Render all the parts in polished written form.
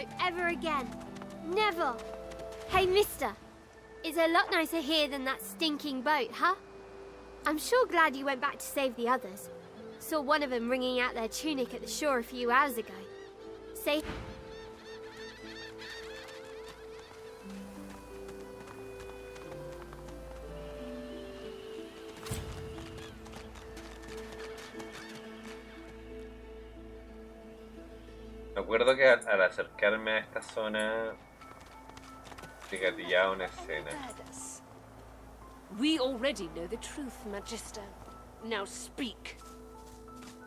boat ever again. Never. Hey, mister. It's a lot nicer here than that stinking boat, huh? I'm sure glad you went back to save the others. Saw one of them wringing out their tunic at the shore a few hours ago. Say... Recuerdo que al acercarme a esta zona se gatillaba una escena. We already know the truth, Magister. Now speak.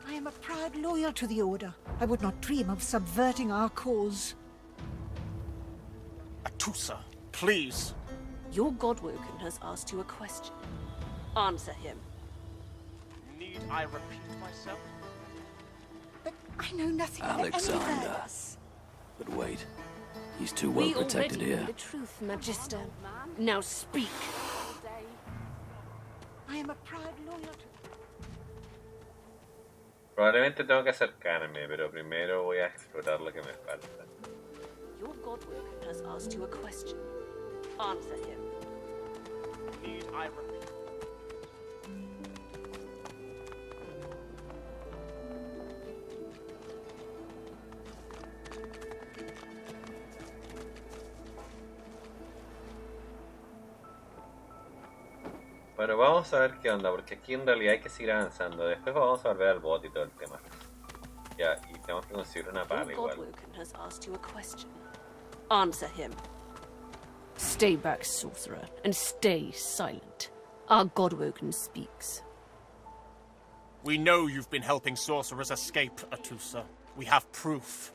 I am a proud loyal to the Order. I would not dream of subverting our cause. Atusa, please. Your Godwoken has asked you a question. Answer him. Need I repeat myself? But I know nothing of any Alexander. Verdus. But wait, he's too well protected We already know here. the truth, Magister. Now speak. I am a proud loyal to... Probablemente tengo que acercarme, pero primero voy a explorar lo que me falta. Your Godwoken has asked you a question. Answer him. Need I repeat? Bueno, vamos a ver qué onda, porque aquí en realidad hay que seguir avanzando. Después vamos a volver al bot y todo el tema. Ya, y tenemos que conseguir una pala Your igual. Godwoken has asked you a question. Answer him. Stay back, sorcerer, and stay silent. Our Godwoken speaks. We know you've been helping sorcerers escape, Atusa. We have proof.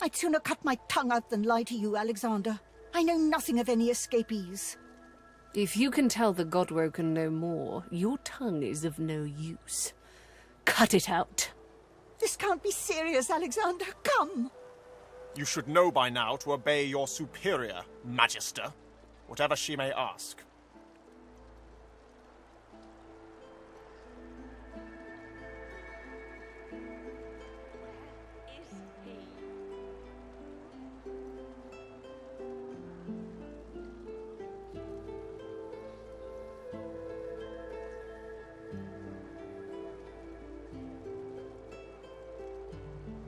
I'd sooner cut my tongue out than lie to you, Alexander. I know nothing of any escapees. If you can tell the Godwoken no more, your tongue is of no use. Cut it out. This can't be serious, Alexander. Come! You should know by now to obey your superior, Magister, whatever she may ask.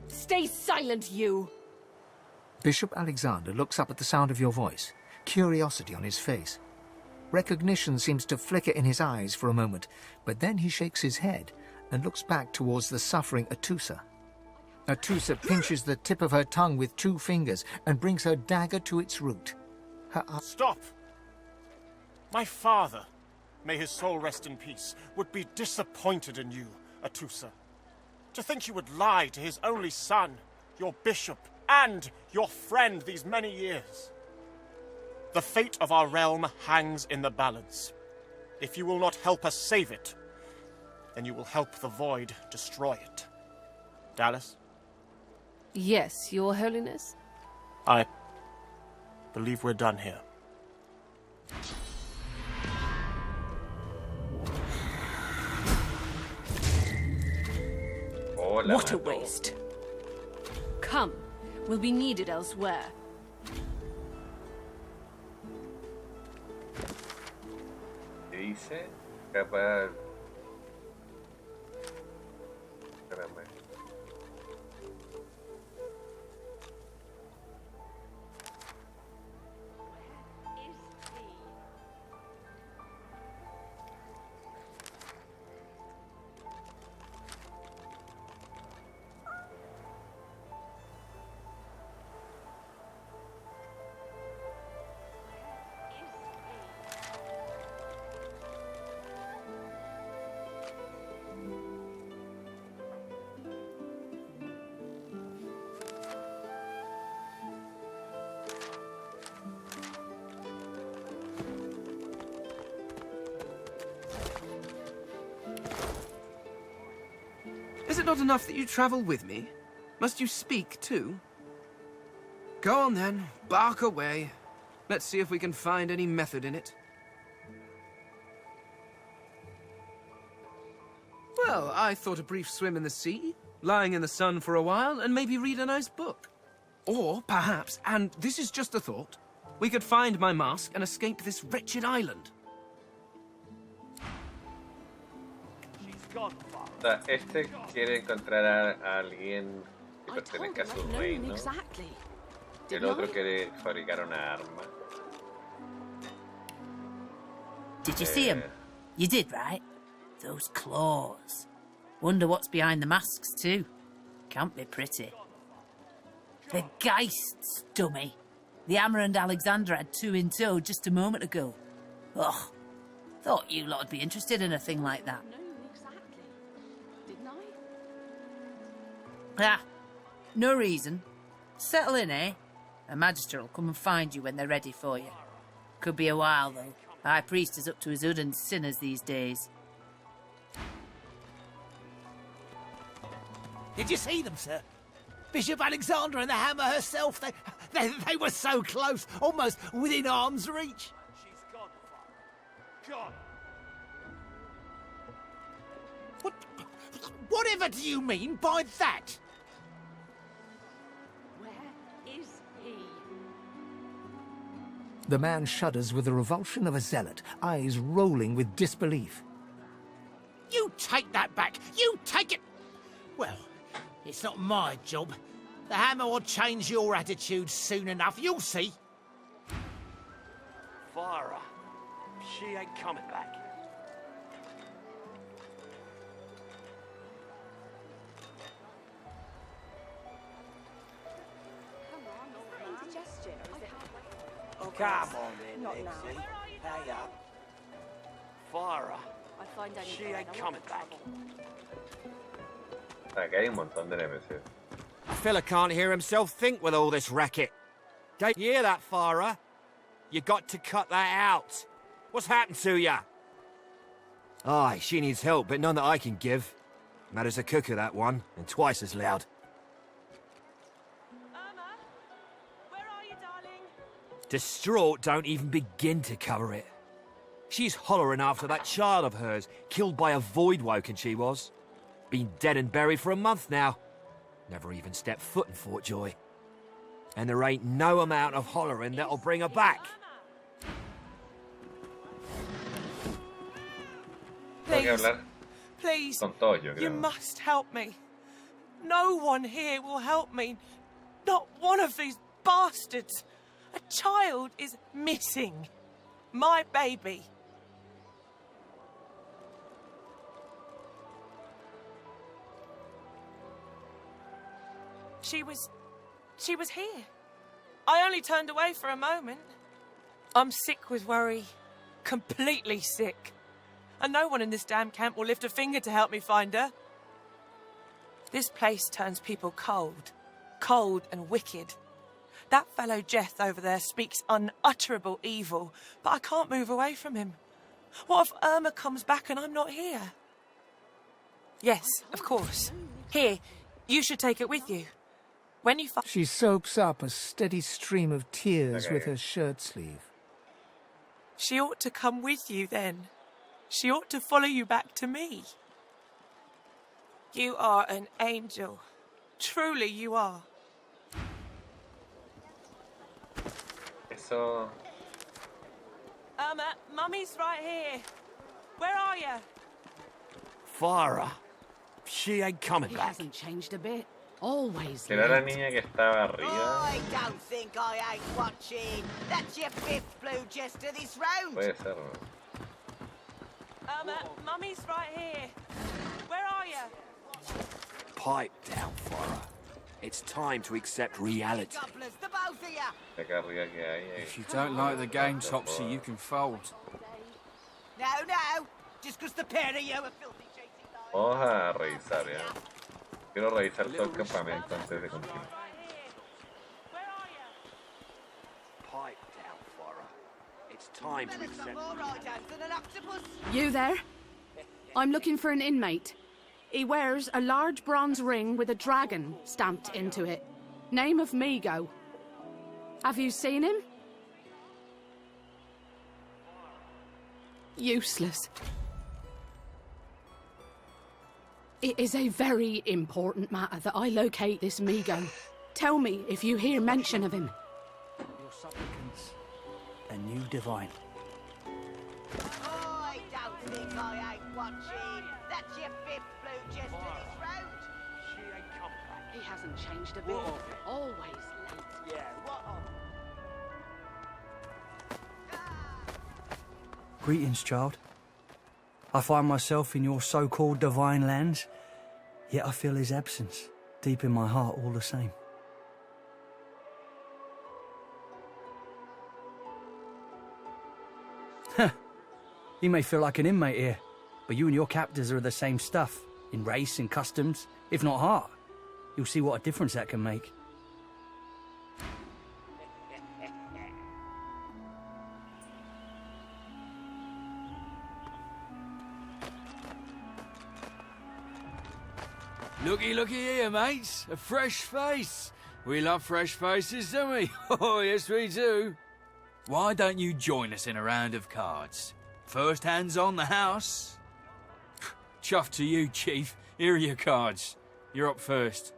Stay silent, you! Bishop Alexander looks up at the sound of your voice, curiosity on his face. Recognition seems to flicker in his eyes for a moment, but then he shakes his head and looks back towards the suffering Atusa. Atusa pinches the tip of her tongue with 2 fingers and brings her dagger to its root. Her Stop! My father, may his soul rest in peace, would be disappointed in you, Atusa. To think you would lie to his only son, your bishop, and your friend these many years. The fate of our realm hangs in the balance. If you will not help us save it, then you will help the Void destroy it. Dallas? Yes, Your Holiness? I believe we're done here. What a waste. Come, we'll be needed elsewhere. ¿Qué dice? Capaz... Caramba. Is it not enough that you travel with me? Must you speak too? Go on then, bark away. Let's see if we can find any method in it. Well, I thought a brief swim in the sea, lying in the sun for a while, and maybe read a nice book. Or perhaps, and this is just a thought, we could find my mask and escape this wretched island. O sea, este quiere encontrar a alguien que pertenezca a su reino. Exactly. El otro quiere fabricar una arma. Did you see 'em? You did, right? Those claws. Wonder what's behind the masks, too. Can't be pretty. The Geists, dummy. The Hammer and Alexander had two in tow just a moment ago. Ugh. Thought you lot'd be interested in a thing like that. No, exactly. Didn't I? Ah, no reason. Settle in, eh? A magister will come and find you when they're ready for you. Could be a while, though. High priest is up to his hood and sinners these days. Did you see them, sir? Bishop Alexander and the Hammer herself, they were so close, almost within arm's reach. She's gone, Father. Gone. Whatever do you mean by that? Where is he? The man shudders with the revulsion of a zealot, eyes rolling with disbelief. You take that back. You take it. Well, it's not my job. The Hammer will change your attitude soon enough. You'll see. Farah. She ain't coming back. Come on then, Lexi. Hang up. Farah. She ain't coming back. Acá hay un montón de NPCs. A fella can't hear himself think with all this racket. Don't you hear that, Farah? You got to cut that out. What's happened to ya? Aye, she needs help, but none that I can give. Mad as a cooker, that one, and twice as loud. Irma? Where are you, darling? Distraught, don't even begin to cover it. She's hollering after that child of hers, killed by a void woken she was. Been dead and buried for a month now. Never even stepped foot in Fort Joy. And there ain't no amount of hollering that'll bring her back. Tengo que hablar Please, con todos, yo you creo. must help me. No one here will help me. Not one of these bastards. A child is missing. My baby. She was here. I only turned away for a moment. I'm sick with worry. Completely sick. And no one in this damn camp will lift a finger to help me find her. This place turns people cold. Cold and wicked. That fellow Jeth over there speaks unutterable evil, but I can't move away from him. What if Irma comes back and I'm not here? Yes, of course. Here, you should take it with you. When you She soaks up a steady stream of tears with her shirt sleeve. She ought to come with you then. She ought to follow you back to me. You are an angel. Truly you are. Eso. Mummy's right here. Where are you? Farah. She ain't coming He back. hasn't changed a bit. Always ¿Será la late. niña que estaba arriba? I don't think I ain't watching. That's your fifth blue jester this round. Puede ser, ¿no? Mummy's right here. Where are you? Pipe down, Farah. It's time to accept reality. Gobblers, the both of you. Acá arriba que hay. If you don't like the game, Topsy, you can fold. No. Just because the pair of you are filthy chasing lies. Vamos a revisar ya. Quiero revisar todo el campamento antes de continuar. Pipe down, Farah. It's time to Better some accept more right hands than an octopus. You there? I'm looking for an inmate. He wears a large bronze ring with a dragon stamped into it. Name of Migo. Have you seen him? Useless. It is a very important matter that I locate this Migo. Tell me if you hear mention of him. Your supplicants, a new divine. Oh, I don't think I ain't watching. That's your fifth blue jester this round. She ain't come back. He hasn't changed a bit. Always late. Yeah, what on? Greetings, child. I find myself in your so-called divine lands, yet I feel his absence deep in my heart all the same. You may feel like an inmate here, but you and your captors are the same stuff, in race and customs, if not heart. You'll see what a difference that can make. Looky here, mates. A fresh face. We love fresh faces, don't we? Oh, yes, we do. Why don't you join us in a round of cards? First hands on the house. Chuff to you, Chief. Here are your cards. You're up first.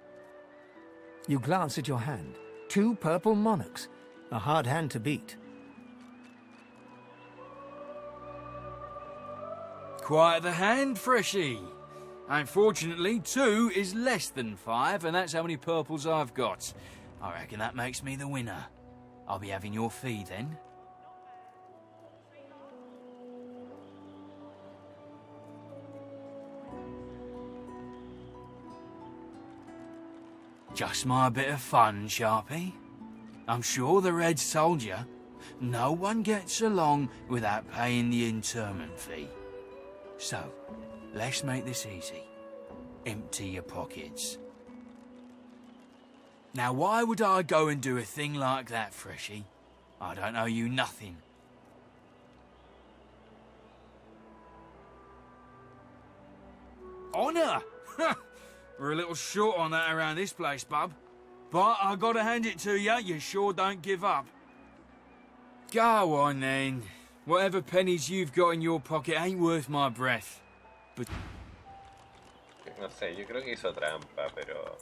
You glance at your hand. 2 purple monarchs. A hard hand to beat. Quite the hand, Freshie. Unfortunately, 2 is less than 5, and that's how many purples I've got. I reckon that makes me the winner. I'll be having your fee then. Just my bit of fun, Sharpie. I'm sure the Reds told you, no one gets along without paying the interment fee. So, let's make this easy. Empty your pockets. Now, why would I go and do a thing like that, Freshie? I don't owe you nothing. Honour! We're a little short on that around this place, bub. But I gotta hand it to you sure don't give up. Go on then. Whatever pennies you've got in your pocket ain't worth my breath. But... No sé, yo creo que hizo trampa, pero...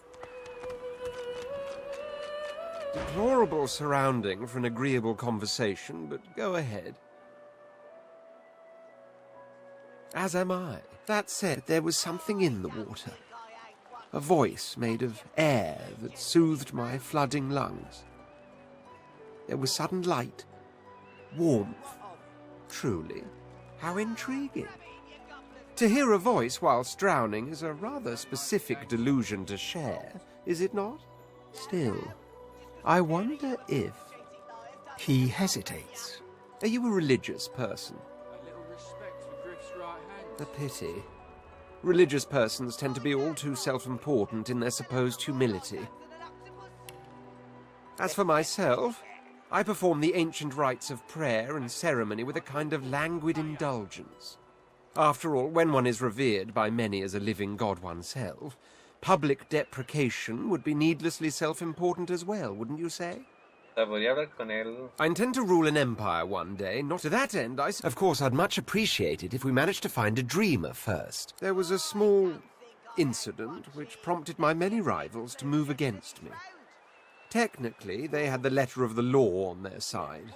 Deplorable surrounding for an agreeable conversation, but go ahead. As am I. That said, there was something in the water. A voice made of air that soothed my flooding lungs. There was sudden light, warmth. Truly, how intriguing. To hear a voice whilst drowning is a rather specific delusion to share, is it not? Still, I wonder if... He hesitates. Are you a religious person? A little respect for Griff's right hand. A pity. Religious persons tend to be all too self-important in their supposed humility. As for myself, I perform the ancient rites of prayer and ceremony with a kind of languid indulgence. After all, when one is revered by many as a living god oneself, public deprecation would be needlessly self-important as well, wouldn't you say? I intend to rule an empire one day. Not to that end, Of course, I'd much appreciate it if we managed to find a dreamer first. There was a small incident which prompted my many rivals to move against me. Technically, they had the letter of the law on their side.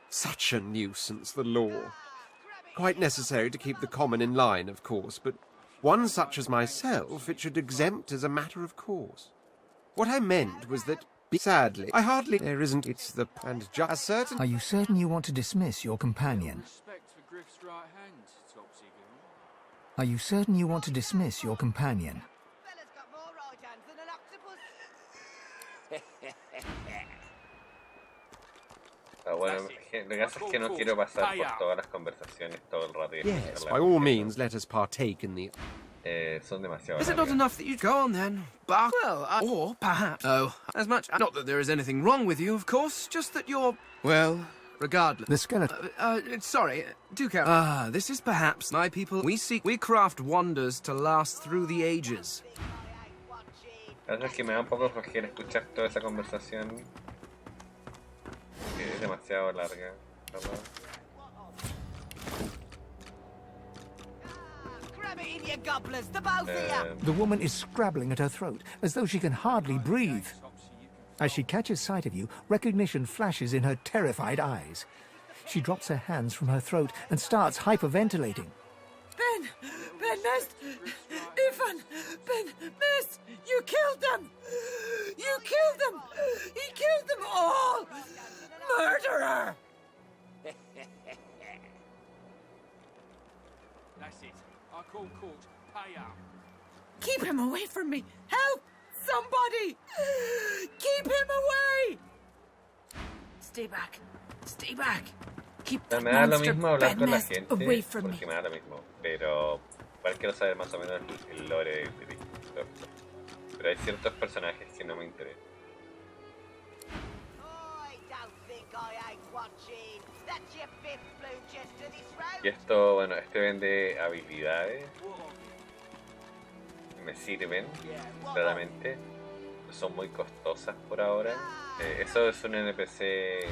Such a nuisance, the law. Quite necessary to keep the common in line, of course, but one such as myself it should exempt as a matter of course. What I meant was that, sadly, I hardly... There isn't... It's the... And just... As certain... Are you certain you want to dismiss your companion? Respect for Griff's right hand, Topsy girl. Are you certain you want to dismiss your companion? Bueno, lo que pasa es que no quiero pasar por todas las conversaciones todo el rato. Yes, by all means, let us partake in the... Son demasiado Is it not largas. enough that you go on then? Bark? Well, or perhaps... Oh, as much... Not that there is anything wrong with you, of course, just that you're... Well, regardless... The skeleton... Sorry, do carry... this is perhaps my people. We craft wonders to last through the ages. La verdad es que me da un poco flojera escuchar toda esa conversación. Que es demasiado larga, ¿verdad? Grab it in your gobblers, the both of you! The woman is scrabbling at her throat, as though she can hardly breathe. As she catches sight of you, recognition flashes in her terrified eyes. She drops her hands from her throat and starts hyperventilating. Ben Nest, Ivan, Ben Nest, you killed them! You killed them! He killed them all! Murderer! That's it. I call court. Pay up. Keep him away from me! Help! Somebody! Keep him away! Stay back. Stay back. Keep that me da lo monster mismo hablar Ben con la Nest gente, away from me. porque me da lo mismo, pero igual quiero saber más o menos el lore de Doctor. Pero hay ciertos personajes que no me interesan. Y esto, bueno, este vende habilidades. Me sirven, claramente. Son muy costosas por ahora. Eso es un NPC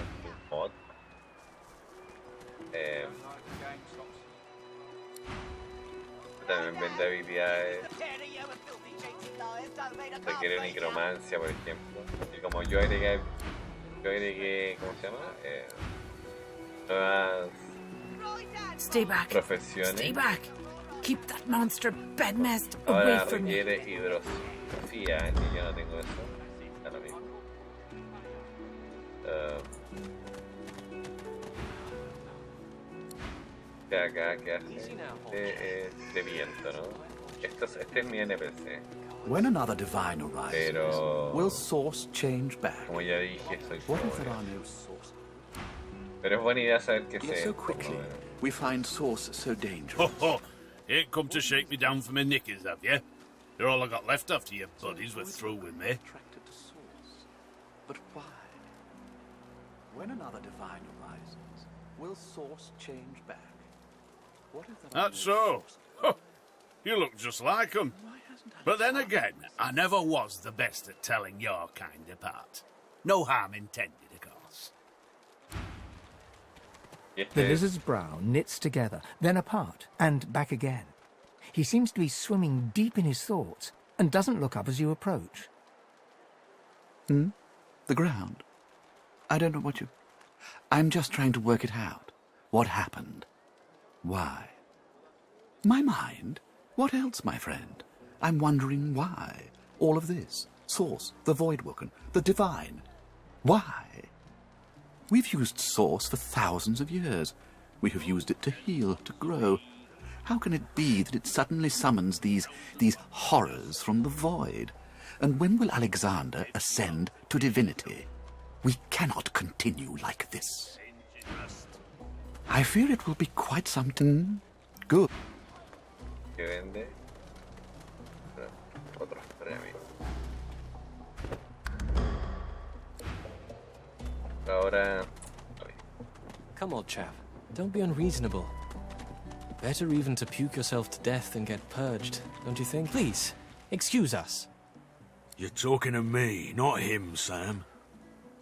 mod. También vende habilidades. Requiere necromancia, por ejemplo. Y como yo agregué ¿cómo se llama? Nuevas Stay back. profesiones. Stay back. Keep that monster Ben Nest away Ahora from me. requiere hidrosofía, y yo no tengo eso. Da lo mismo. ¿Qué acá? ¿Qué hace? De viento, ¿no? Este es mi NPC. When another divine arises, Pero will source change back? como ya dije, soy What if pobre. there are no sources? Pero es buena idea saber qué Yet sé. so quickly, we find source so dangerous. Ho ho! Ain't come to shake me down for my knickers, have you? They're all I got left after you buddies were through with me. Attracted to source. But why? When another divine arises, will source change back? What if there are That's so. Huh. You look just like 'em. But then again, I never was the best at telling your kind apart. No harm intended, of course. The lizard's brow knits together, then apart, and back again. He seems to be swimming deep in his thoughts, and doesn't look up as you approach. The ground? I don't know what you... I'm just trying to work it out. What happened? Why? My mind? What else, my friend? I'm wondering why. All of this. Source, the Voidwoken, the Divine. Why? We've used Source for thousands of years. We have used it to heal, to grow. How can it be that it suddenly summons these horrors from the void? And when will Alexander ascend to divinity? We cannot continue like this. I fear it will be quite some time. Good. Que vende otros premios. Ahora. Come on, chap. Don't be unreasonable. Better even to puke yourself to death than get purged, don't you think? Please, excuse us. You're talking to me, not him, Sam.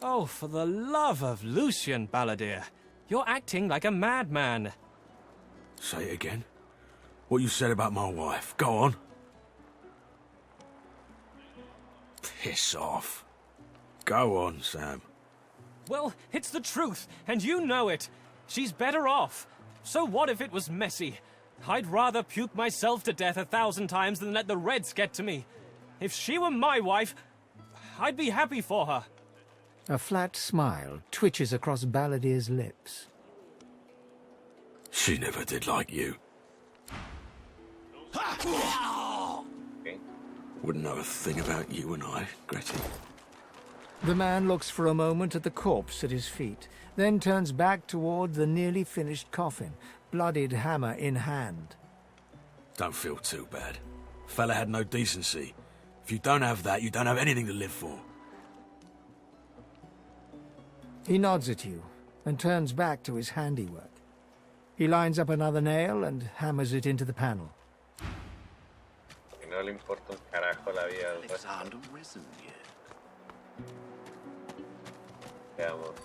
Oh, for the love of Lucian, Balladeer. You're acting like a madman. Say it again. What you said about my wife. Go on. Piss off. Go on, Sam. Well, it's the truth, and you know it. She's better off. So what if it was messy? I'd rather puke myself to death 1,000 times than let the Reds get to me. If she were my wife, I'd be happy for her. A flat smile twitches across Balladeer's lips. She never did like you. Wouldn't know a thing about you and I, Gretchen. The man looks for a moment at the corpse at his feet, then turns back toward the nearly finished coffin, bloodied hammer in hand. Don't feel too bad. Fella had no decency. If you don't have that, you don't have anything to live for. He nods at you and turns back to his handiwork. He lines up another nail and hammers it into the panel. Que no le importa un carajo la vida del resto. Alexander risen yet? Veamos.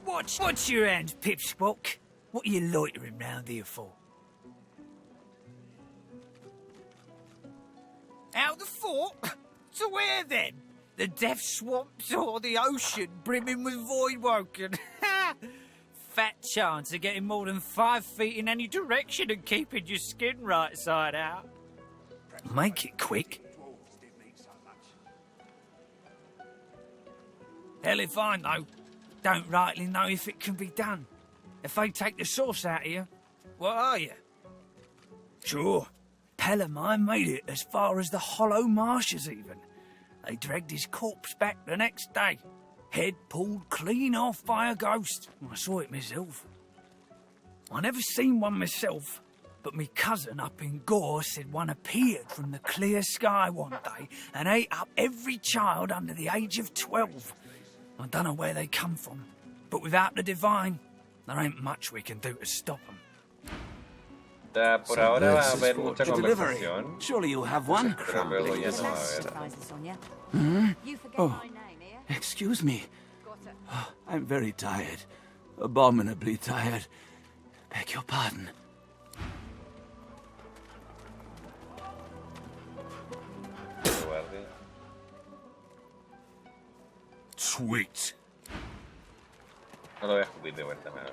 Watch your end, pipsqueak. What are you loitering round here for? Out the fort? To where then? The death swamps or the ocean brimming with void-woken? Fat chance of getting more than 5 feet in any direction and keeping your skin right side out. Make it quick. Hell if I know. Don't rightly know if it can be done. If they take the sauce out of you, what are you? Sure. Pal of mine made it as far as the hollow marshes even. They dragged his corpse back the next day. Head pulled clean off by a ghost. I saw it myself. I never seen one myself, but me cousin up in Gore said one appeared from the clear sky one day and ate up every child under the age of 12. I don't know where they come from, but without the divine, there ain't much we can do to stop them. Por ahora va a haber mucha conversación. Surely you'll have one. Pero luego ya no va a haber. Hmm? Oh, excuse me. Oh, I'm very tired. Abominably tired. Beg your pardon. Sweet. No lo voy a escupir de vuelta, nada.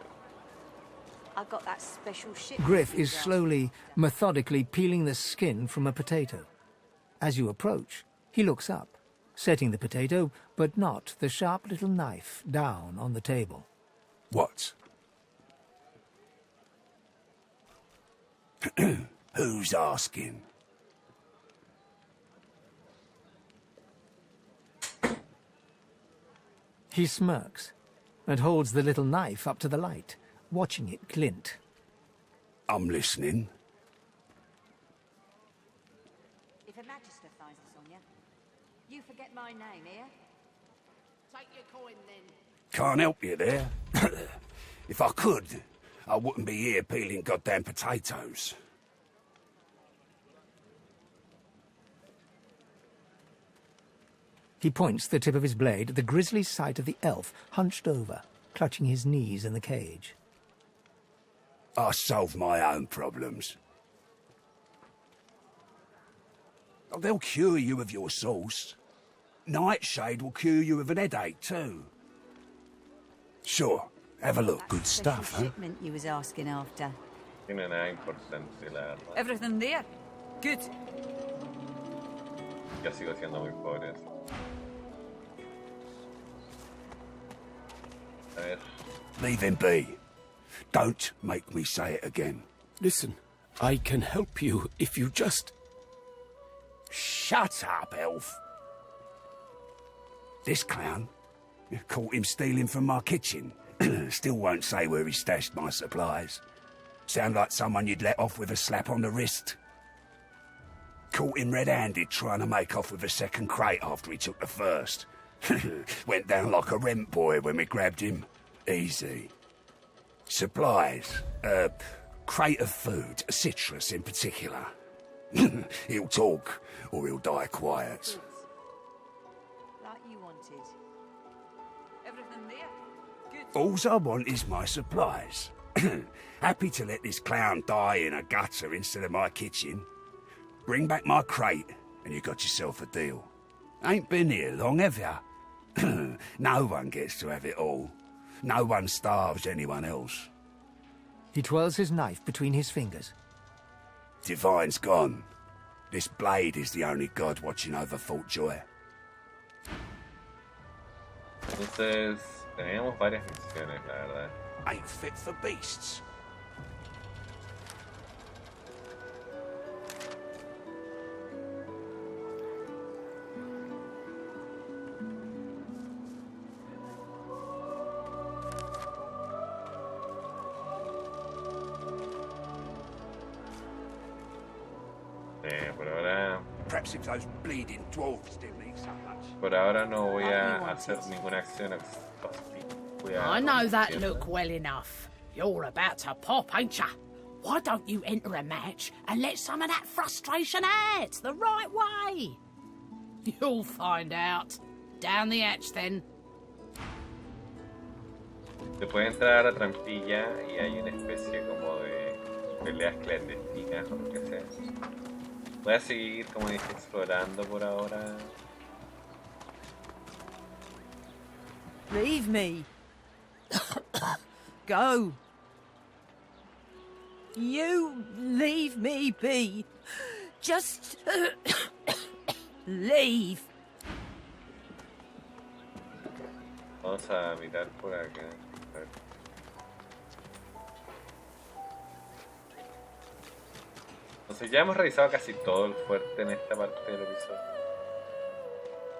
I got that special ship. Griff is slowly, methodically peeling the skin from a potato. As you approach, he looks up, setting the potato, but not the sharp little knife, down on the table. What? Who's asking? He smirks and holds the little knife up to the light, watching it glint. I'm listening. If a magister finds us on you, you forget my name, here? Take your coin, then. Can't help you there. If I could, I wouldn't be here peeling goddamn potatoes. He points the tip of his blade at the grisly sight of the elf hunched over, clutching his knees in the cage. I solve my own problems. Oh, they'll cure you of your sauce. Nightshade will cure you of an headache, too. Sure, have a look. Good stuff, huh? Shipment you was asking after. Tiene nada importante, la verdad. Everything there? Good. Ya sigo siendo muy pobre. A ver. Leave him be. Don't make me say it again. Listen, I can help you if you just... Shut up, elf. This clown, caught him stealing from my kitchen. Still won't say where he stashed my supplies. Sound like someone you'd let off with a slap on the wrist. Caught him red-handed trying to make off with a second crate after he took the first. Went down like a rent boy when we grabbed him. Easy. Supplies. Crate of food, citrus in particular. He'll talk, or he'll die quiet. Like you wanted. Everything there? Good. Alls I want is my supplies. Happy to let this clown die in a gutter instead of my kitchen. Bring back my crate, and you got yourself a deal. Ain't been here long, have ya? No one gets to have it all. No one starves anyone else. He twirls his knife between his fingers. Divine's gone. This blade is the only god watching over Fort Joy. Entonces, teníamos varias misiones, la verdad. Ain't fit for beasts. Perhaps if those bleeding dwarves didn't eat so much. Por ahora no voy a hacer ninguna acción. I know that look well enough. You're about to pop, ain't ya? Why don't you enter a match and let some of that frustration out the right way? You'll find out. Down the hatch, then. Se puede entrar a la trampilla y hay una especie como de peleas clandestinas o lo que sea. Voy a seguir, como dije, explorando por ahora. Leave me. Go. You leave me be. Just leave. Vamos a mirar por acá. A ver. Entonces ya hemos revisado casi todo el fuerte en esta parte del episodio.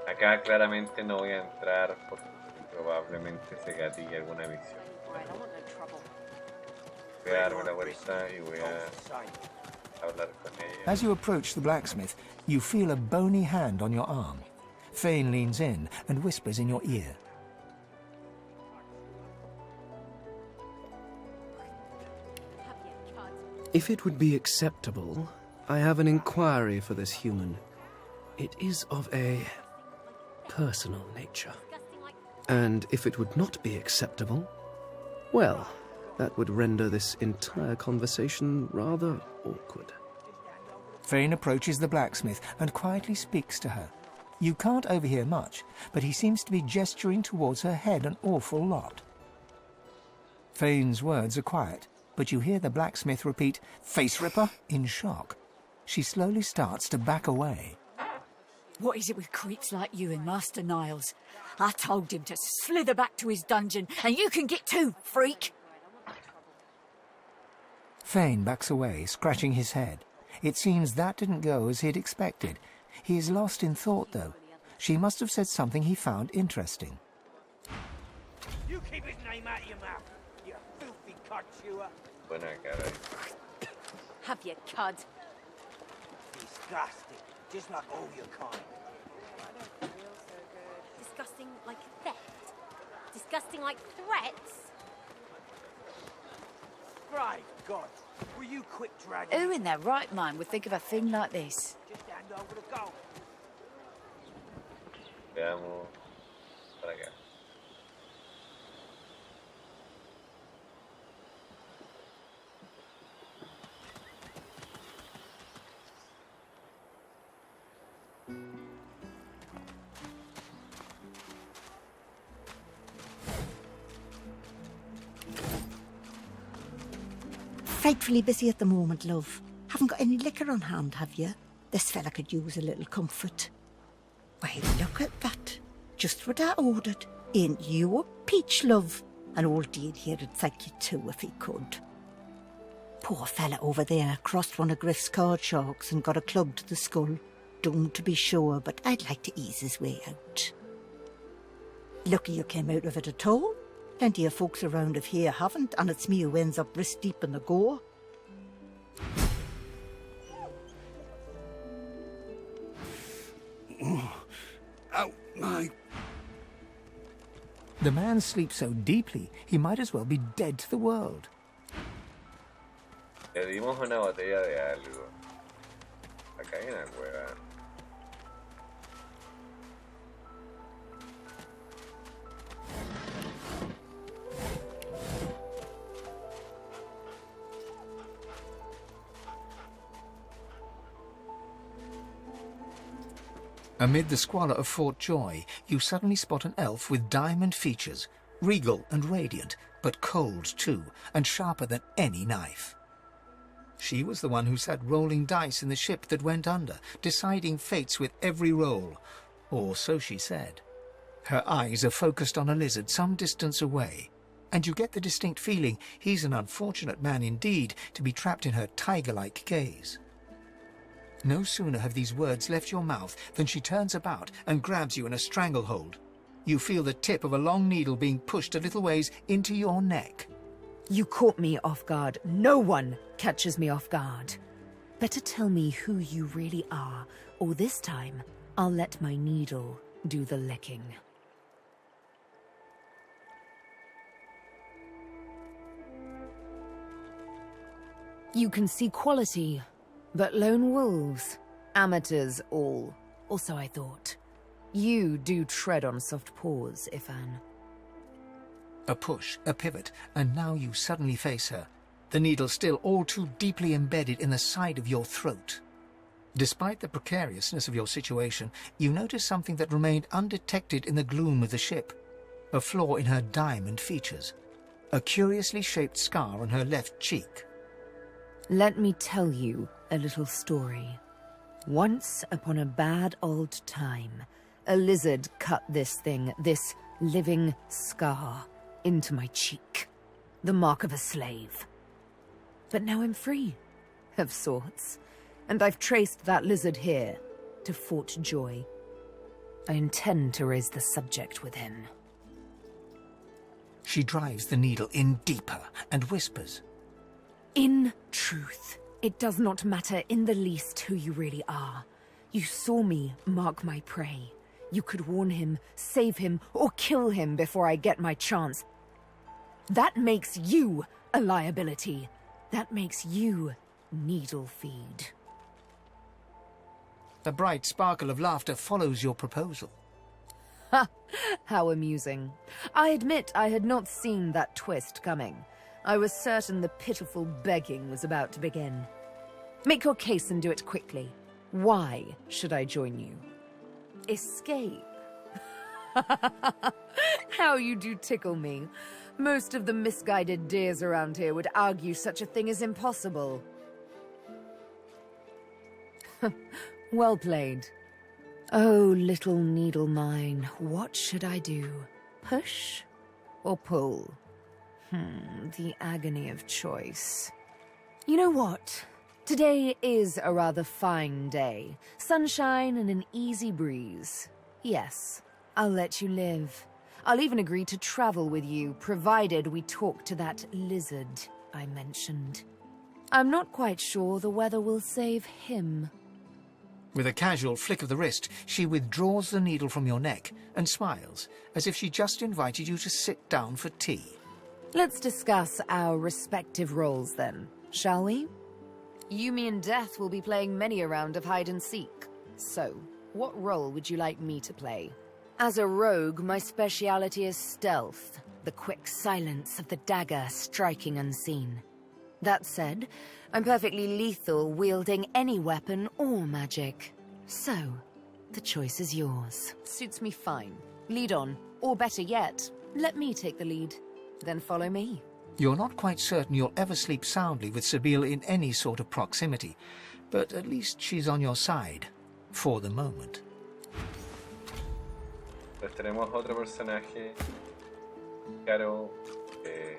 Acá claramente no voy a entrar porque probablemente se gatille alguna misión. Voy a darme la vuelta y voy a hablar con ella. As you approach the blacksmith, you feel a bony hand on your arm. Fane leans in and whispers in your ear. If it would be acceptable, I have an inquiry for this human. It is of a personal nature. And if it would not be acceptable, well, that would render this entire conversation rather awkward. Fane approaches the blacksmith and quietly speaks to her. You can't overhear much, but he seems to be gesturing towards her head an awful lot. Fane's words are quiet, but you hear the blacksmith repeat, "Face ripper," in shock. She slowly starts to back away. What is it with creeps like you and Master Niles? I told him to slither back to his dungeon, and you can get too, freak! Fane backs away, scratching his head. It seems that didn't go as he'd expected. He is lost in thought, though. She must have said something he found interesting. You keep his name out of your mouth, you filthy cud chewer. Buena cara. Have you, cud? Disgusting, just like all your kind. Disgusting like theft? Disgusting like threats? Brave God, will you quit dragging? Who in their right mind would think of a thing like this? Just hand over the gold. Veamos para acá. Frightfully busy at the moment, love. Haven't got any liquor on hand, have you? This fella could use a little comfort. Why, look at that. Just what I ordered. Ain't you a peach, love? And old Dean here'd thank you too if he could. Poor fella over there crossed one of Griff's card sharks and got a club to the skull. Doomed to be sure, but I'd like to ease his way out. Lucky you came out of it at all. Plenty of folks around of here haven't, and it's me who ends up wrist deep in the gore. Oh, my... The man sleeps so deeply, he might as well be dead to the world. Le dimos una botella de algo. Acá hay una cueva. Amid the squalor of Fort Joy, you suddenly spot an elf with diamond features, regal and radiant, but cold too, and sharper than any knife. She was the one who sat rolling dice in the ship that went under, deciding fates with every roll, or so she said. Her eyes are focused on a lizard some distance away, and you get the distinct feeling he's an unfortunate man indeed to be trapped in her tiger-like gaze. No sooner have these words left your mouth than she turns about and grabs you in a stranglehold. You feel the tip of a long needle being pushed a little ways into your neck. You caught me off guard. No one catches me off guard. Better tell me who you really are, or this time I'll let my needle do the licking. You can see quality, but lone wolves, amateurs all. Or so I thought. You do tread on soft paws, Ifan. A push, a pivot, and now you suddenly face her, the needle still all too deeply embedded in the side of your throat. Despite the precariousness of your situation, you notice something that remained undetected in the gloom of the ship. A flaw in her diamond features. A curiously shaped scar on her left cheek. Let me tell you a little story. Once upon a bad old time, a lizard cut this thing, this living scar, into my cheek. The mark of a slave. But now I'm free, of sorts. And I've traced that lizard here, to Fort Joy. I intend to raise the subject with him. She drives the needle in deeper and whispers. In truth, it does not matter in the least who you really are. You saw me mark my prey. You could warn him, save him, or kill him before I get my chance. That makes you a liability. That makes you needle feed. A bright sparkle of laughter follows your proposal. Ha! How amusing. I admit I had not seen that twist coming. I was certain the pitiful begging was about to begin. Make your case and do it quickly. Why should I join you? Escape? How you do tickle me. Most of the misguided dears around here would argue such a thing is impossible. Well played. Oh, little needle mine, what should I do? Push or pull? The agony of choice. You know what? Today is a rather fine day. Sunshine and an easy breeze. Yes, I'll let you live. I'll even agree to travel with you, provided we talk to that lizard I mentioned. I'm not quite sure the weather will save him. With a casual flick of the wrist, she withdraws the needle from your neck and smiles, as if she just invited you to sit down for tea. Let's discuss our respective roles then, shall we? You, me, and Death will be playing many a round of hide and seek. So, what role would you like me to play? As a rogue, my speciality is stealth, the quick silence of the dagger striking unseen. That said, I'm perfectly lethal wielding any weapon or magic. So, the choice is yours. Suits me fine. Lead on, or better yet, let me take the lead. Then follow me. You're not quite certain you'll ever sleep soundly with Sabine in any sort of proximity, but at least she's on your side, for the moment. Pues tenemos otro personaje, Caro, que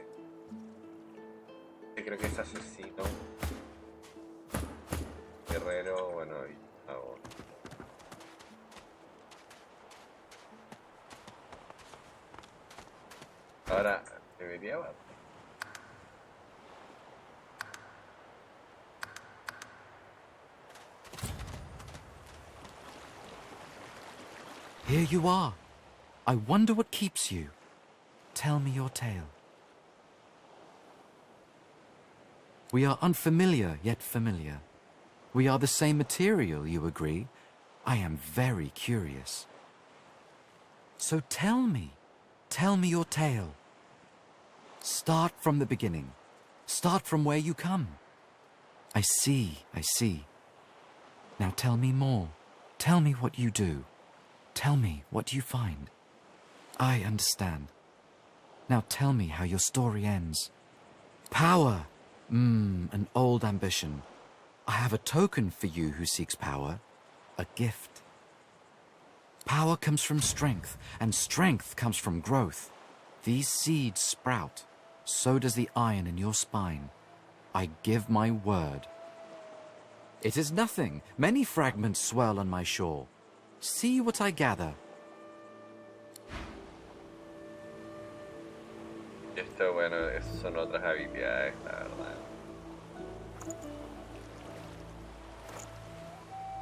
creo que es asesino, guerrero, bueno, y mago. Ahora, debería avanzar. Here you are. I wonder what keeps you. Tell me your tale. We are unfamiliar, yet familiar. We are the same material, you agree? I am very curious. So tell me your tale. Start from the beginning. Start from where you come. I see. Now tell me more. Tell me what you do. Tell me what you find. I understand. Now tell me how your story ends. Power! An old ambition. I have a token for you who seeks power. A gift. Power comes from strength, and strength comes from growth. These seeds sprout. So does the iron in your spine. I give my word. It is nothing. Many fragments swirl on my shore. See what I gather. Esto, bueno, esas son otras habilidades, la verdad.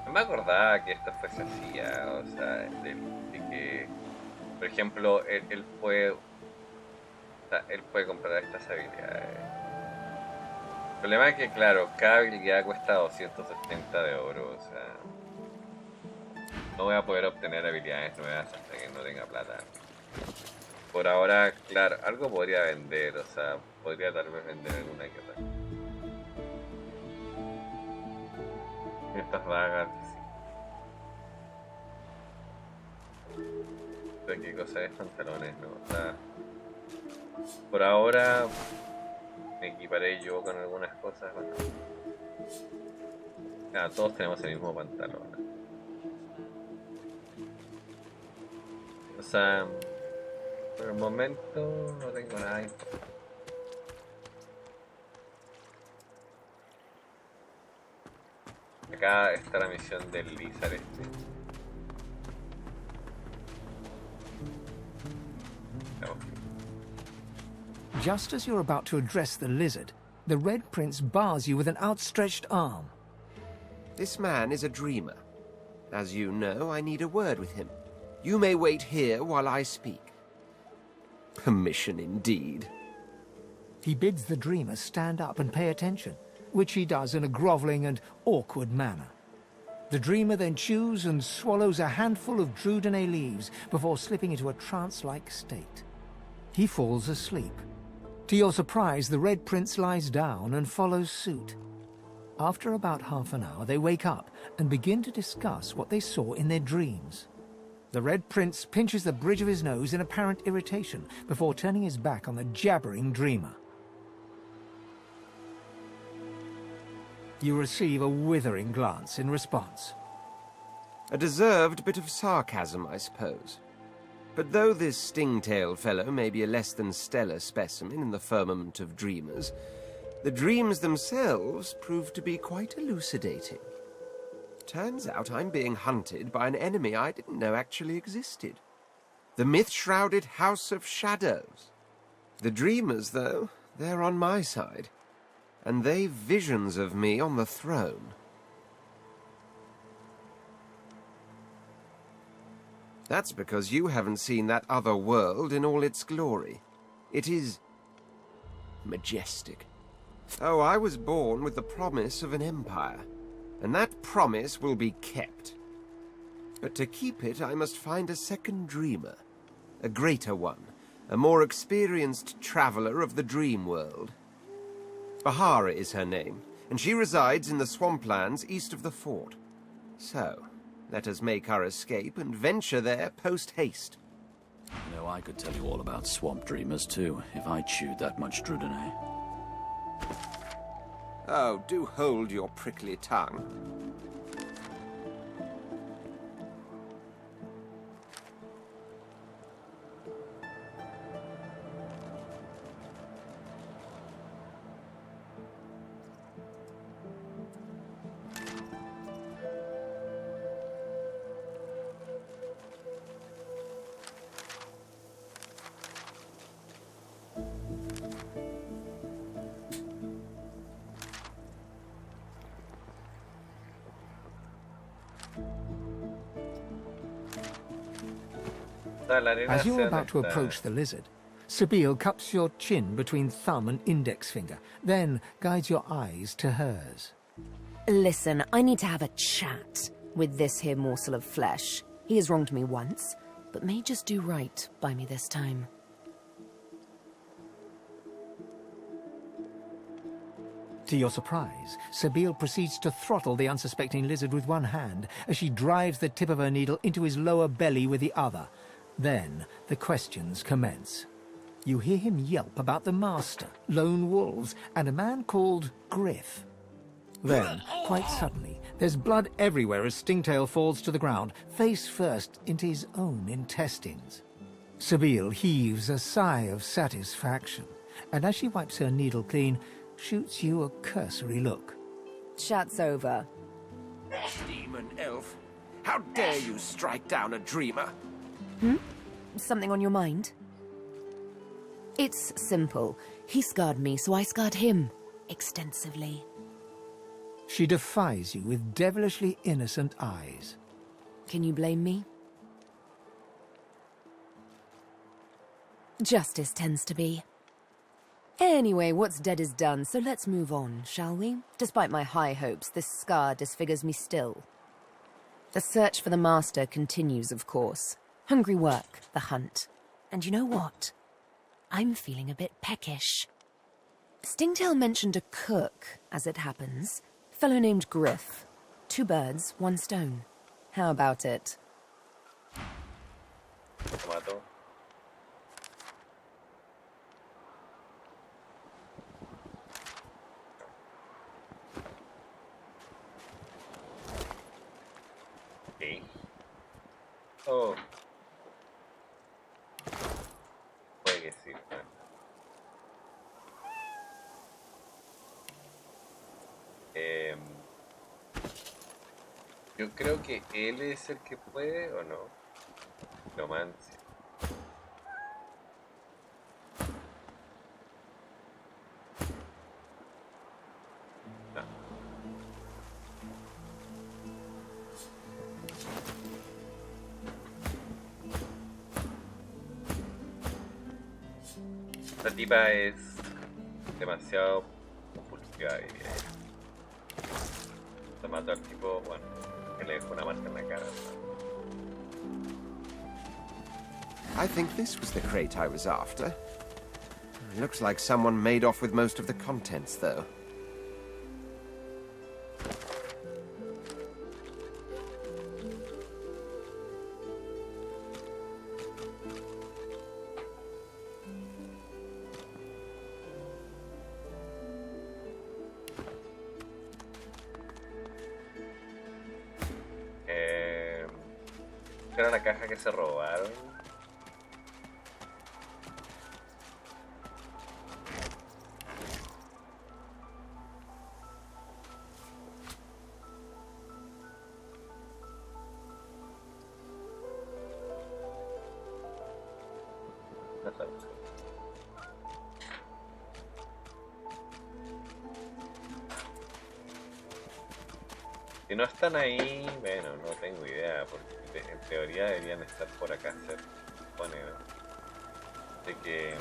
No me acordaba que esto fuese así, o sea, de que, por ejemplo, él puede comprar estas habilidades. El problema es que, claro, cada habilidad cuesta 270 de oro, o sea, no voy a poder obtener habilidades nuevas hasta que no tenga plata. Por ahora, claro, algo podría vender, o sea, podría tal vez vender alguna que otra. Estas vagas, sí. Pero qué cosa es pantalones, ¿no? O sea, por ahora me equiparé yo con algunas cosas. Bueno, todos tenemos el mismo pantalón. O sea, por el momento no tengo nada importante. Acá está la misión del Lizard este. Just as you're about to address the lizard, the Red Prince bars you with an outstretched arm. This man is a dreamer. As you know, I need a word with him. You may wait here while I speak. Permission indeed. He bids the dreamer stand up and pay attention, which he does in a grovelling and awkward manner. The dreamer then chews and swallows a handful of Drudene leaves before slipping into a trance-like state. He falls asleep. To your surprise, the Red Prince lies down and follows suit. After about half an hour, they wake up and begin to discuss what they saw in their dreams. The Red Prince pinches the bridge of his nose in apparent irritation before turning his back on the jabbering dreamer. You receive a withering glance in response. A deserved bit of sarcasm, I suppose. But though this sting-tailed fellow may be a less than stellar specimen in the firmament of dreamers, the dreams themselves prove to be quite elucidating. Turns out I'm being hunted by an enemy I didn't know actually existed. The myth-shrouded House of Shadows. The dreamers, though, they're on my side. And they've visions of me on the throne. That's because you haven't seen that other world in all its glory. It is majestic. Oh, I was born with the promise of an empire, and that promise will be kept. But to keep it, I must find a second dreamer, a greater one, a more experienced traveler of the dream world. Bahara is her name, and she resides in the swamplands east of the fort. So, let us make our escape and venture there post-haste. You know, I could tell you all about swamp dreamers, too, if I chewed that much Drudene. Oh, do hold your prickly tongue. As you're about to approach the lizard, Sabine cups your chin between thumb and index finger, then guides your eyes to hers. Listen, I need to have a chat with this here morsel of flesh. He has wronged me once, but may just do right by me this time. To your surprise, Sabine proceeds to throttle the unsuspecting lizard with one hand as she drives the tip of her needle into his lower belly with the other. Then the questions commence. You hear him yelp about the master, lone wolves, and a man called Griff. Then, quite suddenly, there's blood everywhere as Stingtail falls to the ground, face first into his own intestines. Sabine heaves a sigh of satisfaction, and as she wipes her needle clean, shoots you a cursory look. Chat's over. Demon elf, how dare you strike down a dreamer? Something on your mind? It's simple. He scarred me, so I scarred him. Extensively. She defies you with devilishly innocent eyes. Can you blame me? Justice tends to be. Anyway, what's dead is done, so let's move on, shall we? Despite my high hopes, this scar disfigures me still. The search for the master continues, of course. Hungry work, the hunt. And you know what? I'm feeling a bit peckish. Stingtail mentioned a cook, as it happens. Fellow named Griff. 2 birds, 1 stone. How about it? Tomato. Okay. Oh. Puede que sí. Yo creo que él es el que puede, ¿o no? Romancia. No. Esta tipa es demasiado compulsiva, diría yo. Se mató al tipo, bueno, que le dejó una marca en la cara. I think this was the crate I was after. Looks like someone made off with most of the contents, though. Era la caja que se robaron. Si no están ahí, bueno, no tengo idea, porque en teoría deberían estar por acá, se supone, ¿no? De que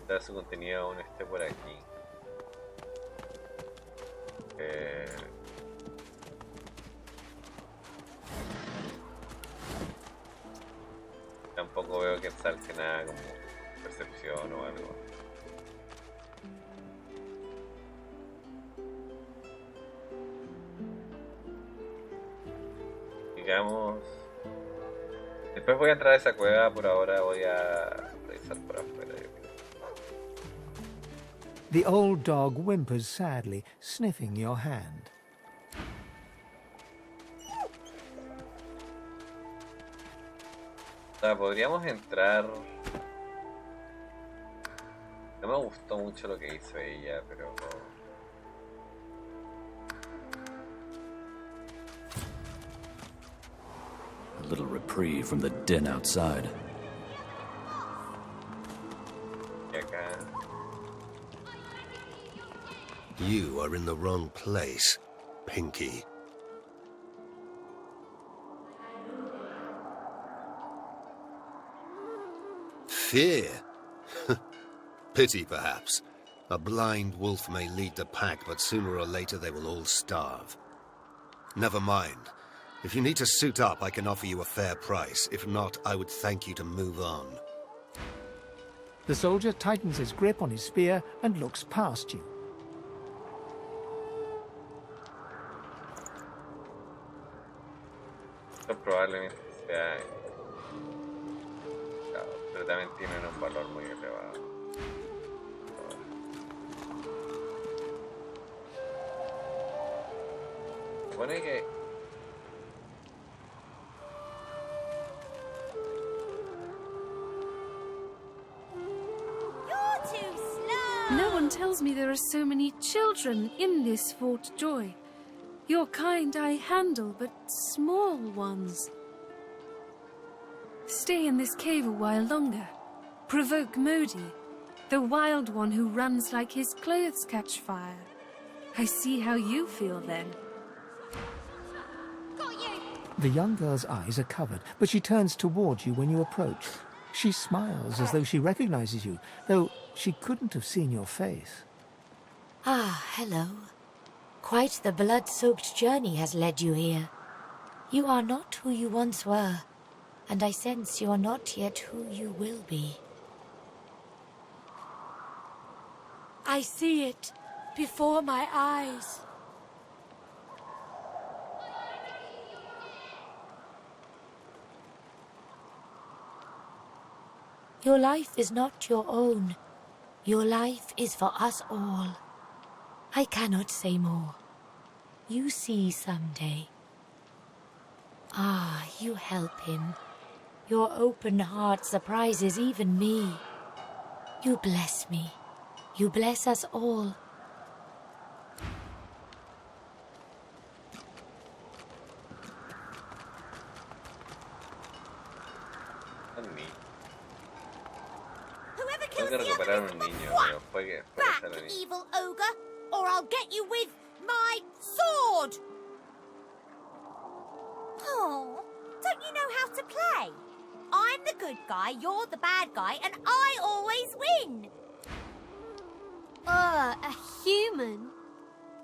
todo su contenido aún esté por aquí. Tampoco veo que salga nada como percepción o algo. Digamos, después voy a entrar a esa cueva, por ahora voy a revisar por afuera. The old dog whimpers sadly, sniffing your hand. O sea, podríamos entrar. No me gustó mucho lo que hizo ella, pero A little reprieve from the din outside. y acá. You are in the wrong place, Pinky. Fear? Pity, perhaps. A blind wolf may lead the pack, but sooner or later they will all starve. Never mind. If you need to suit up, I can offer you a fair price. If not, I would thank you to move on. The soldier tightens his grip on his spear and looks past you. Esto probablemente sea. Claro, pero también tienen un valor muy elevado. Supone que. No one tells me there are so many children in this Fort Joy. Your kind I handle, but small ones. Stay in this cave a while longer. Provoke Modi, the wild one who runs like his clothes catch fire. I see how you feel then. The young girl's eyes are covered, but she turns towards you when you approach. She smiles as though she recognizes you, though she couldn't have seen your face. Ah, hello. Quite the blood-soaked journey has led you here. You are not who you once were, and I sense you are not yet who you will be. I see it before my eyes. Your life is not your own. Your life is for us all. I cannot say more. You see someday. Ah, you help him. Your open heart surprises even me. You bless me. You bless us all. Tengo que recuperar un niño, pero fue Back, evil ogre, or I'll get you with my sword! Oh, don't you know how to play? I'm the good guy, you're the bad guy, and I always win! A human?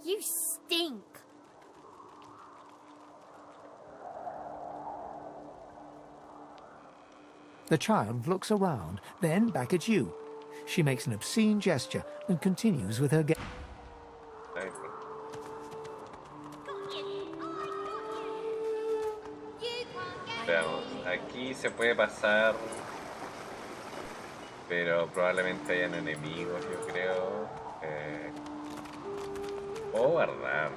You stink. The child looks around, then back at you. She makes an obscene gesture and continues with her game. Veamos, aquí se puede pasar, pero probablemente hayan enemigos, yo creo. Puedo guardar.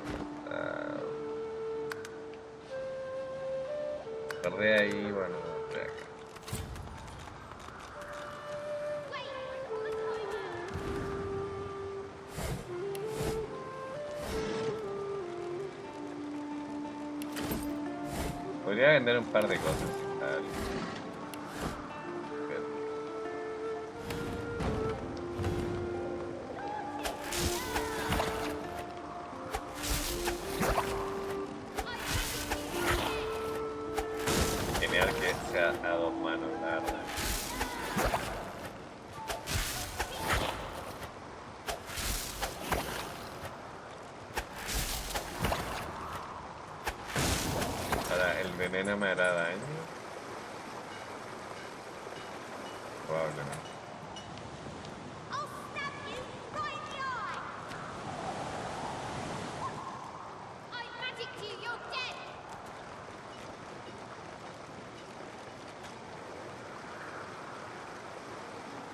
Guardé ahí, bueno, de acá. Podría vender un par de cosas y tal. Genial que sea a dos manos, la verdad. ¿El veneno me hará daño? Probablemente.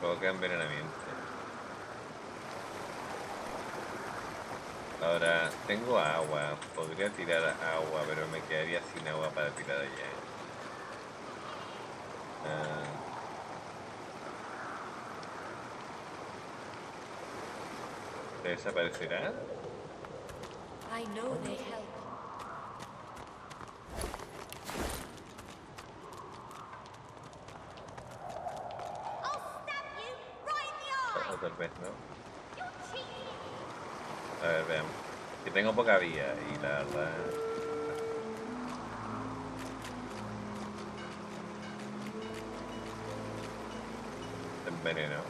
Provoca envenenamiento. Ahora, tengo agua. Podría tirar agua, pero me quedaría sin agua para tirar allá. ¿Desaparecerá? I know they help. O tal vez no. A ver, veamos. Que tengo poca vida y la verdad... Veneno.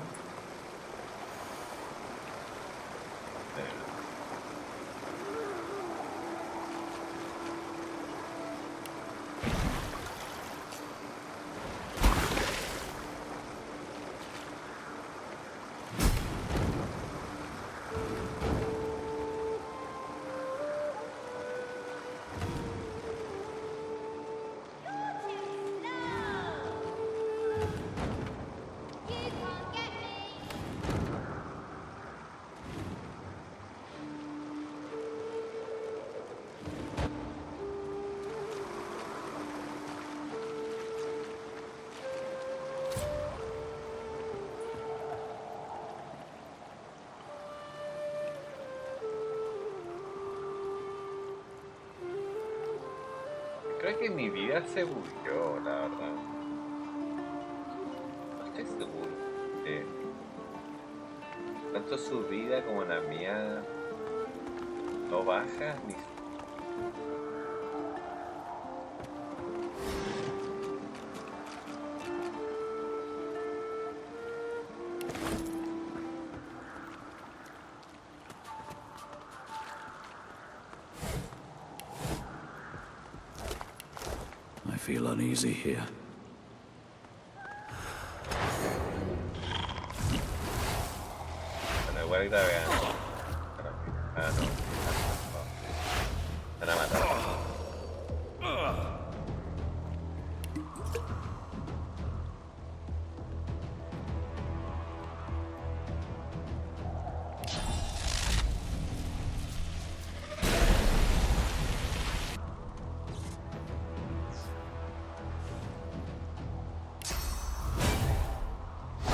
Creo que mi vida se bugueó, la verdad. No estoy seguro. Tanto su vida como la mía no baja ni... feel uneasy here. Bueno, igual grave. Ah, no. Se la mataron.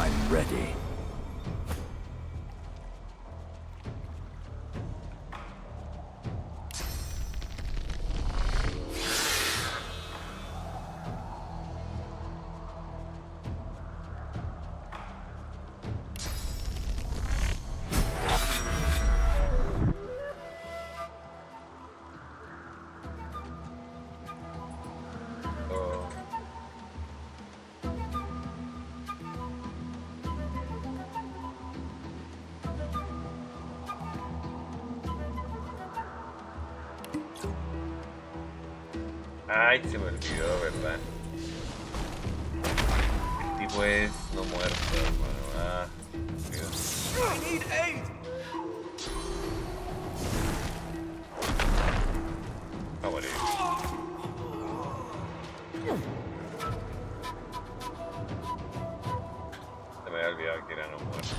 I'm ready. Ay, se me olvidó, ¿verdad? El tipo es no muerto, hermano. Ah, Dios. I need aid! Va a morir. Se me había olvidado que era no muerto.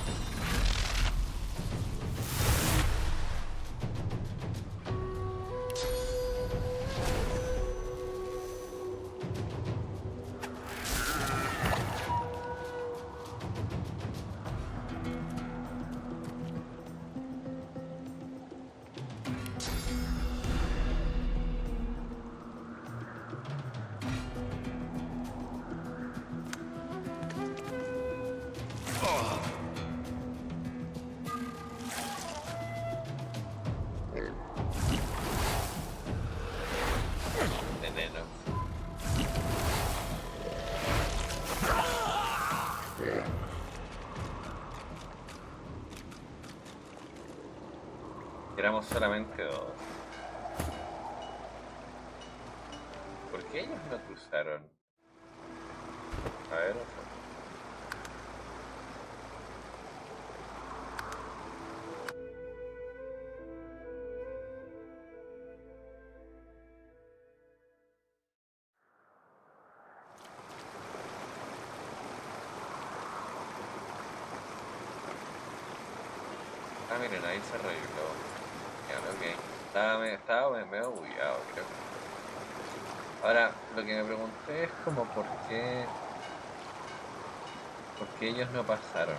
Veneno. Éramos solamente dos. ¿Por qué ellos no cruzaron? A ver, otro. Ah, miren, ahí se arregló. Ya, ok. Estaba medio bugueado, creo. Ahora, lo que me pregunté es como por qué ellos no pasaron.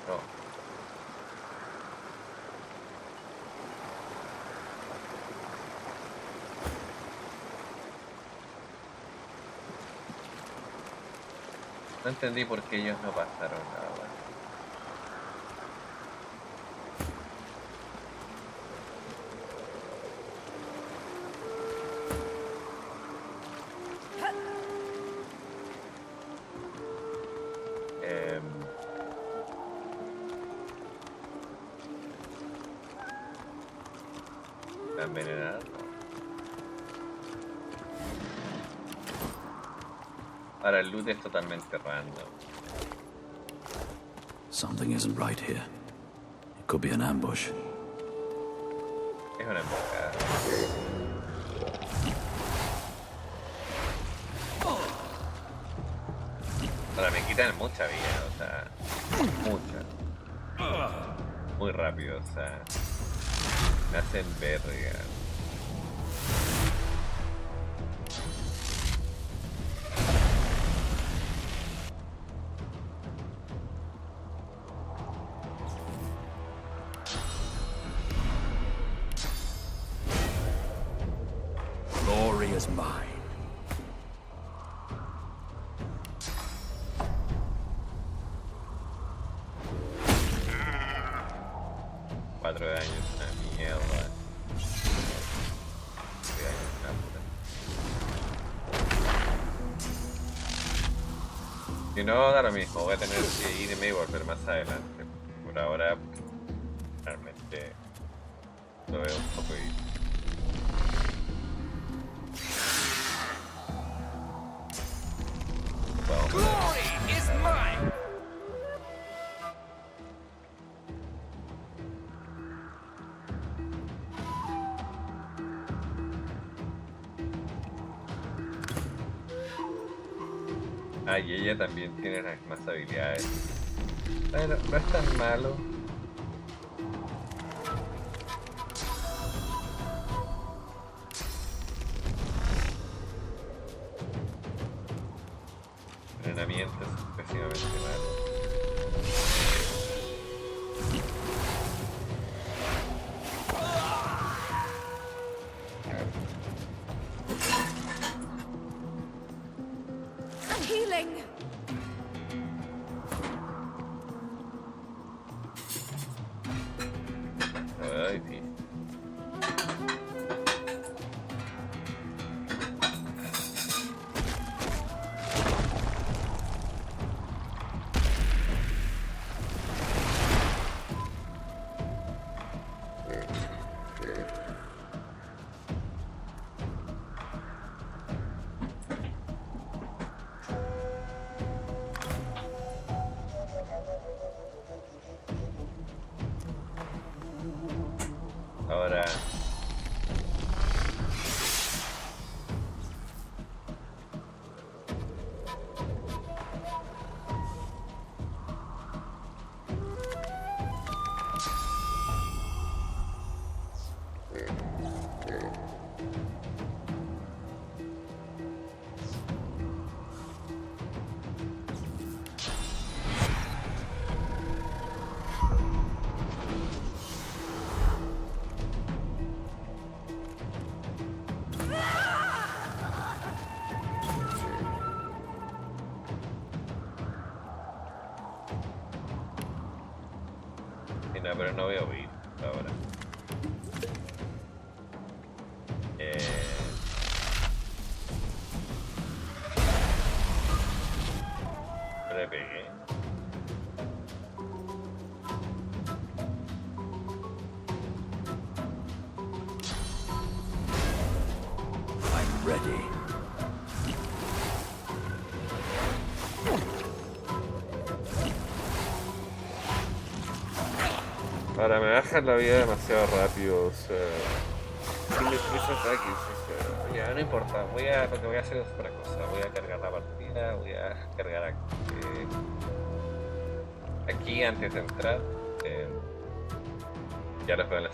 No. No entendí por qué ellos no pasaron nada. ¿La envenenaron? Ahora el loot es totalmente random. Something isn't right here. It could be an ambush. Es una emboscada. Ahora me quitan mucha vida, o sea, mucha. Muy rápido, o sea, me hacen verga. Glory is mine. 4 de daño es una mierda. 4 de daño es una puta. Si no, da lo mismo, voy a tener que irme y volver más adelante. Por ahora, realmente Lo veo un poco ahí. Glory is mine! Ah, y ella también tiene las más habilidades. Bueno, no es tan malo. Entrenamiento es excesivamente malo. I'm healing. Ay, sí. Ahora sí, no, pero no voy a oír ahora. Le pegué. I'm ready. Ahora me bajan la vida demasiado rápido, o sea, sin mis ataques, o sea, ya no importa, lo que voy a hacer es otra cosa, voy a cargar la partida, voy a cargar aquí antes de entrar, ya los veo en la